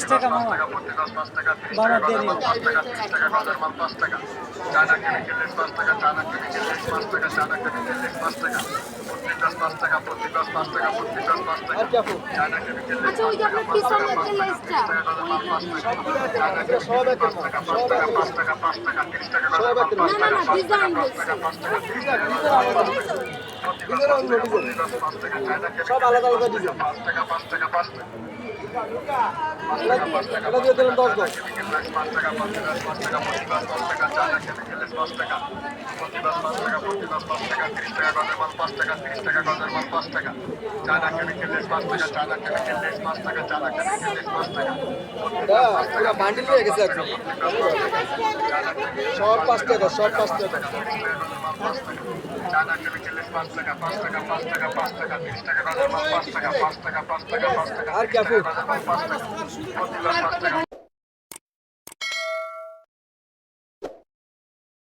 টাকা মামা বাবা দিয়ে দিন। আচ্ছা ওই যে আপনার পিছনের যে লেজটা না না না ডিজাইন হয়েছে সব আলাদা আলাদা ডিজাইন। এটা দিয়ে দিন। এটা দিয়ে দিলেন 10 গজ। পুরো বান্ডিল হয়ে গেছে একদম। সব 5 টাকা, সব 5 টাকা। আর কি আপু?